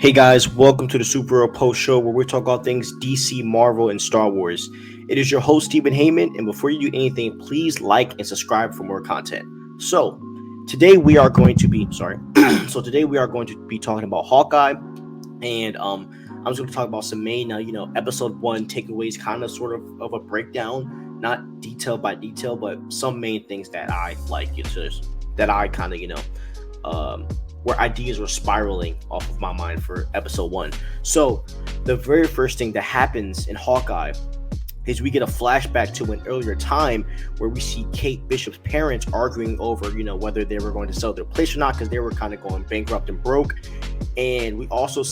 Hey guys, welcome to the Superhero Post Show where we talk about things DC, Marvel, and Star Wars. It is your host Stephen Heyman, and before you do anything, please like and subscribe for more content. So today we are going to be today we are going to be talking about Hawkeye, and I'm just going to talk about some main episode 1 takeaways, kind of sort of a breakdown, not detail by detail, but some main things that I like. It's just that I kind of where ideas were spiraling off of my mind for episode 1. So the very first thing that happens in Hawkeye is we get a flashback to an earlier time where we see Kate Bishop's parents arguing over, whether they were going to sell their place or not, because they were kind of going bankrupt and broke. And we also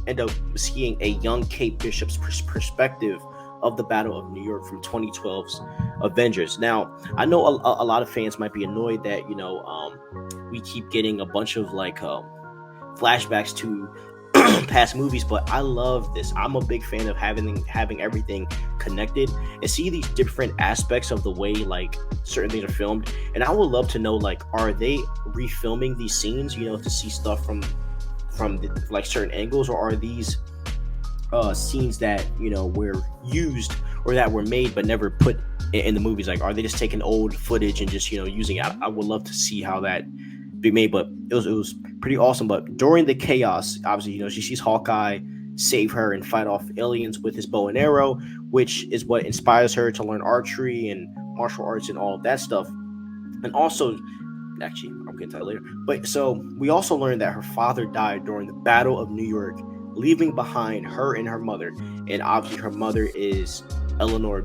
end up seeing a young Kate Bishop's perspective of the Battle of New York from 2012's Avengers. Now, I know a lot of fans might be annoyed that we keep getting a bunch of flashbacks to past movies, but I love this. I'm a big fan of having everything connected and see these different aspects of the way certain things are filmed. And I would love to know, are they refilming these scenes, to see stuff from certain angles, or are these scenes that were used or that were made but never put in the movies? Are they just taking old footage and just using it? I would love to see how that be made, but it was pretty awesome. But during the chaos, obviously she sees Hawkeye save her and fight off aliens with his bow and arrow, which is what inspires her to learn archery and martial arts and all of that stuff. And also, actually, I'm getting to that later, but so we also learned that her father died during the Battle of New York, leaving behind her and her mother. And obviously her mother is Eleanor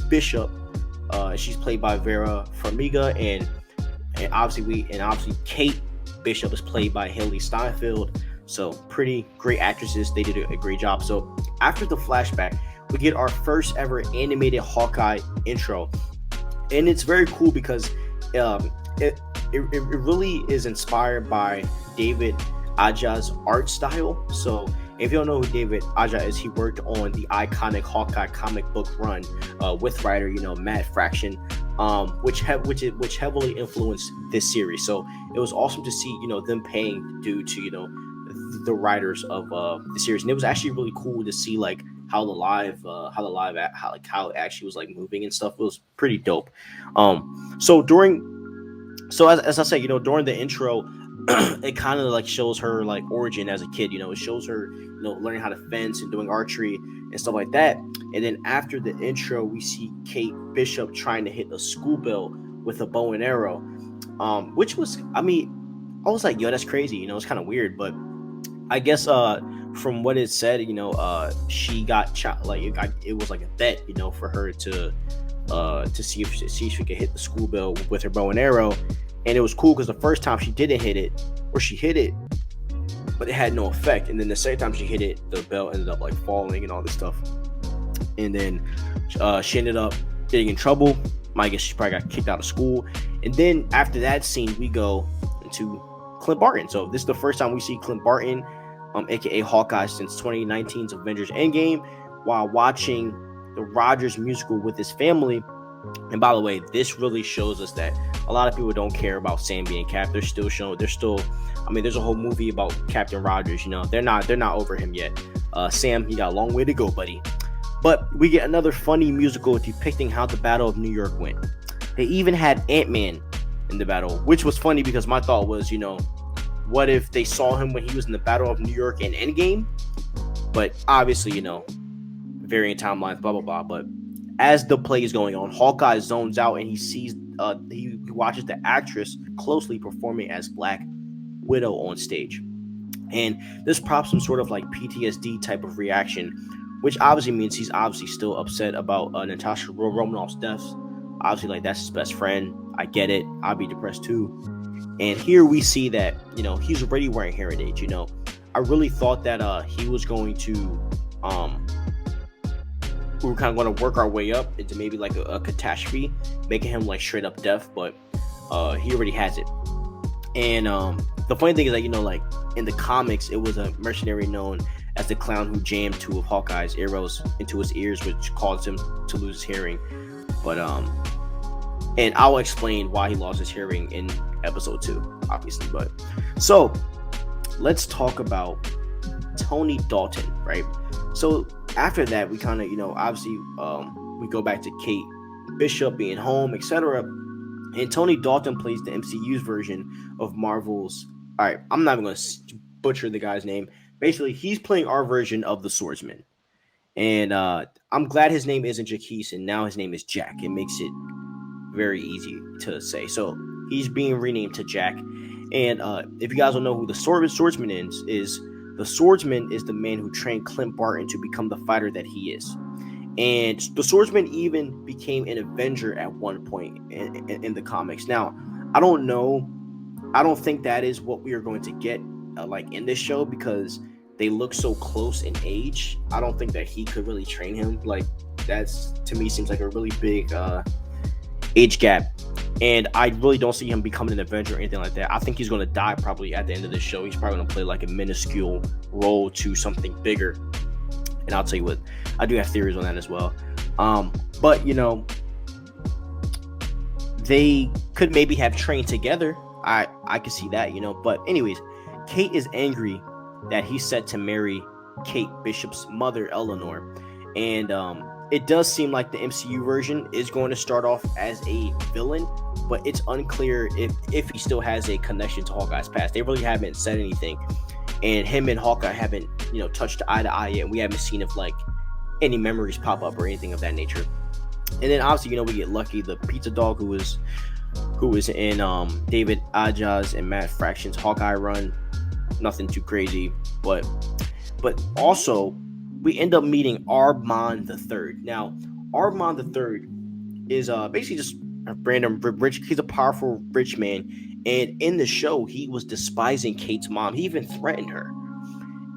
Bishop. She's played by Vera Farmiga, and obviously Kate Bishop is played by Haley Steinfeld. So pretty great actresses. They did a great job. So after the flashback, we get our first ever animated Hawkeye intro, and it's very cool because it really is inspired by David Aja's art style. So if you don't know who David Aja is, he worked on the iconic Hawkeye comic book run with writer Matt Fraction, which heavily influenced this series. So it was awesome to see them paying due to the writers of the series, and it was actually really cool to see how it actually was moving and stuff. It was pretty dope. As I said, during the intro, it kind of shows her origin as a kid. It shows her learning how to fence and doing archery and stuff like that. And then after the intro, we see Kate Bishop trying to hit a school bell with a bow and arrow, which was, I was like, yo, that's crazy. It's kind of weird, but I guess from what it said, she got shot. It was like a bet, for her to see if she could hit the school bell with her bow and arrow. And it was cool because the first time she didn't hit it, or she hit it, but it had no effect. And then the second time she hit it, the bell ended up falling and all this stuff. And then she ended up getting in trouble. I guess she probably got kicked out of school. And then after that scene, we go into Clint Barton. So this is the first time we see Clint Barton, aka Hawkeye, since 2019's Avengers Endgame, while watching the Rogers musical with his family. And by the way, this really shows us that a lot of people don't care about Sam being Cap. There's a whole movie about Captain Rogers. They're not over him yet. Sam, you got a long way to go, buddy. But we get another funny musical depicting how the Battle of New York went. They even had Ant-Man in the battle, which was funny because my thought was, what if they saw him when he was in the Battle of New York in Endgame? But obviously, varying timelines, blah blah blah. But as the play is going on, Hawkeye zones out and he sees he watches the actress closely performing as Black Widow on stage. And this prompts some sort of PTSD type of reaction, which obviously means he's obviously still upset about Natasha Romanoff's death. Obviously, that's his best friend. I get it. I'd be depressed too. And here we see that, he's already wearing hearing aids. I really thought that he was going to we were kind of going to work our way up into maybe a catastrophe, making him straight up deaf, but he already has it. And the funny thing is that in the comics, it was a mercenary known as the clown who jammed 2 of Hawkeye's arrows into his ears, which caused him to lose his hearing. But and I'll explain why he lost his hearing in episode 2, obviously. But so let's talk about Tony Dalton, right? So after that, we kind of, obviously, we go back to Kate Bishop being home, etc. And Tony Dalton plays the MCU's version of Marvel's. All right, I'm not even going to butcher the guy's name. Basically, he's playing our version of the Swordsman. And I'm glad his name isn't Jaquise, and now his name is Jack. It makes it very easy to say. So he's being renamed to Jack. And if you guys don't know who the Swordsman is the Swordsman is the man who trained Clint Barton to become the fighter that he is. And the Swordsman even became an Avenger at one point in the comics. Now, I don't know. I don't think that is what we are going to get like in this show, because they look so close in age. I don't think that he could really train him. Like, that's, to me, seems like a really big age gap. And I really don't see him becoming an Avenger or anything like that. I think he's going to die probably at the end of this show. He's probably going to play like a minuscule role to something bigger. And I'll tell you what, I do have theories on that as well. But, they could maybe have trained together. I could see that, But anyways, Kate is angry that he's set to marry Kate Bishop's mother, Eleanor. And it does seem like the MCU version is going to start off as a villain, but it's unclear if he still has a connection to Hawkeye's past. They really haven't said anything. And him and Hawkeye haven't, touched eye to eye yet. And we haven't seen if like any memories pop up or anything of that nature. And then obviously, we get Lucky, the pizza dog, who is in David Aja's and Matt Fraction's Hawkeye run. Nothing too crazy, but also we end up meeting Armand III. Now, Armand III is basically just a random rich. He's a powerful rich man, and in the show, he was despising Kate's mom. He even threatened her,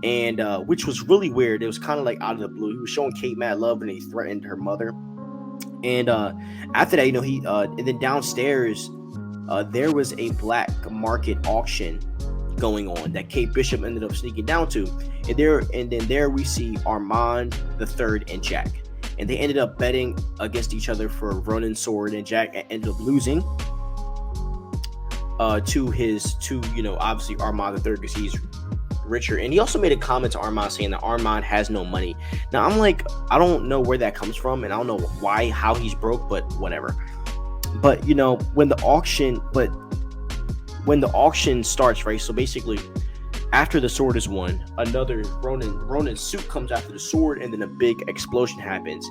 and which was really weird. It was kind of like out of the blue. He was showing Kate mad love, and he threatened her mother. And after that, he and then downstairs, there was a black market auction going on that Kate Bishop ended up sneaking down to, and then there we see Armand III and Jack, and they ended up betting against each other for Ronin's sword, and Jack ended up losing to obviously Armand III, because he's richer. And he also made a comment to Armand saying that Armand has no money. Now I'm like, I don't know where that comes from, and I don't know how he's broke, but whatever. But when the auction starts, right? So basically, after the sword is won, another Ronin's suit comes after the sword, and then a big explosion happens.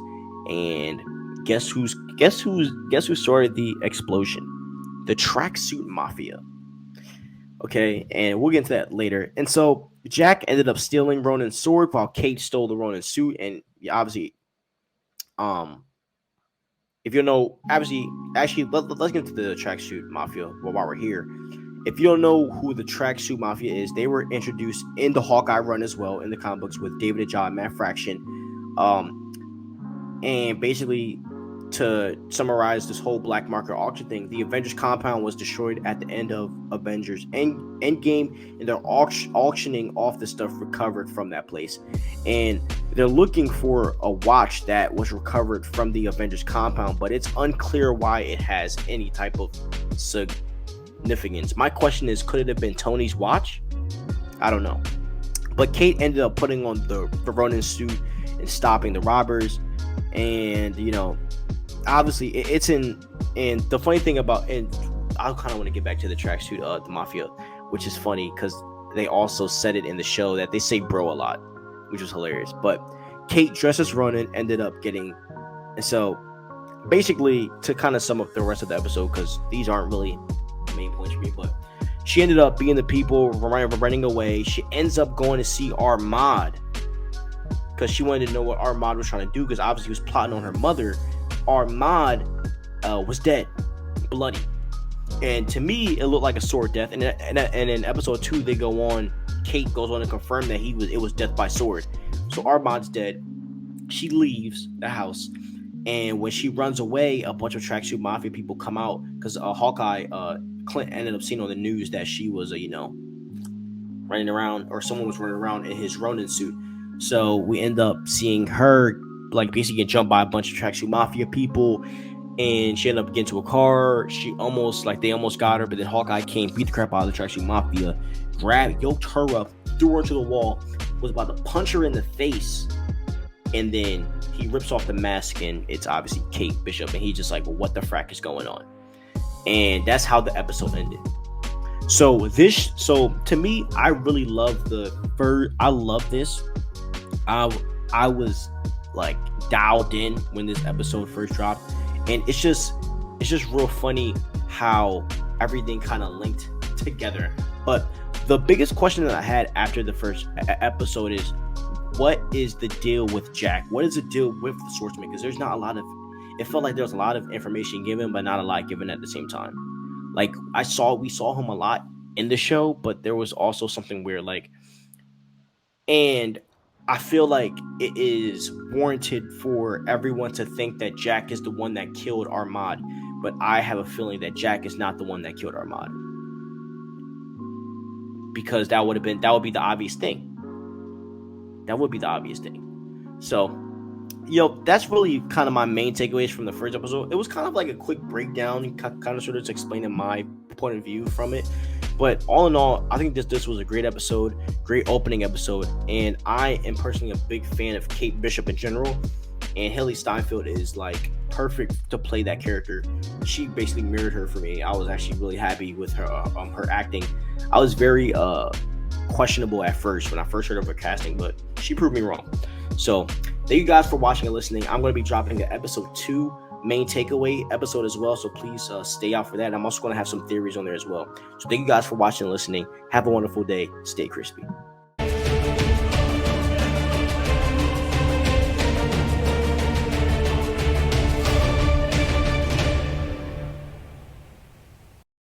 And guess who started the explosion? The Tracksuit Mafia. Okay, and we'll get into that later. And so Jack ended up stealing Ronin's sword while Kate stole the Ronin suit. And obviously, if you know, obviously, actually, let's get into the Tracksuit Mafia while we're here. If you don't know who the Tracksuit Mafia is, they were introduced in the Hawkeye run as well in the comic books with David Aja and Matt Fraction. And basically, to summarize this whole black market auction thing, the Avengers compound was destroyed at the end of Avengers Endgame, and they're auctioning off the stuff recovered from that place. And they're looking for a watch that was recovered from the Avengers compound, but it's unclear why it has any type of significance. My question is, could it have been Tony's watch? I don't know. But Kate ended up putting on the Ronin suit and stopping the robbers. And obviously it's in, and the funny thing about, and I kind of want to get back to the Tracksuit the Mafia, which is funny because they also said it in the show that they say bro a lot, which was hilarious. But Kate, dressed as Ronin, ended up getting, and so basically, to kind of sum up the rest of the episode, because these aren't really the main points for me, but she ended up being the people running away. She ends up going to see Armand because she wanted to know what Armand was trying to do, because obviously he was plotting on her mother. Armand was dead, bloody, and to me it looked like a sword death. And in episode 2 they go on, Kate goes on to confirm that it was death by sword. So Armand's dead. She leaves the house, and when she runs away, a bunch of Tracksuit Mafia people come out, because Hawkeye, Clint ended up seeing on the news that she was running around, or someone was running around in his Ronin suit. So we end up seeing her basically get jumped by a bunch of Tracksuit Mafia people, and she ended up getting to a car. They almost got her, but then Hawkeye came, beat the crap out of the Tracksuit Mafia, yoked her up, threw her to the wall, was about to punch her in the face, and then he rips off the mask, and it's obviously Kate Bishop, and he's just like, well, what the frack is going on? And that's how the episode ended. So to me, I really love I love this. I was like dialed in when this episode first dropped, and it's just real funny how everything kind of linked together. But the biggest question that I had after the first episode is, what is the deal with Jack? What is the deal with the Swordsman? Because there's not a lot of, it felt like there was a lot of information given, but not a lot given at the same time. Like we saw him a lot in the show, but there was also something weird. Like, and I feel like it is warranted for everyone to think that Jack is the one that killed Ahmad, but I have a feeling that Jack is not the one that killed Ahmad, because that would be the obvious thing. That would be the obvious thing. So, that's really kind of my main takeaways from the first episode. It was kind of like a quick breakdown, kind of sort of explaining my point of view from it. But all in all, I think this was a great episode, great opening episode, and I am personally a big fan of Kate Bishop in general, and Haley Steinfeld is like perfect to play that character. She basically mirrored her for me. I was actually really happy with her her acting. I was very questionable at first when I first heard of her casting, but she proved me wrong. So thank you guys for watching and listening. I'm going to be dropping an episode 2 main takeaway episode as well, so please stay out for that. I'm also going to have some theories on there as well. So thank you guys for watching and listening. Have a wonderful day. Stay crispy.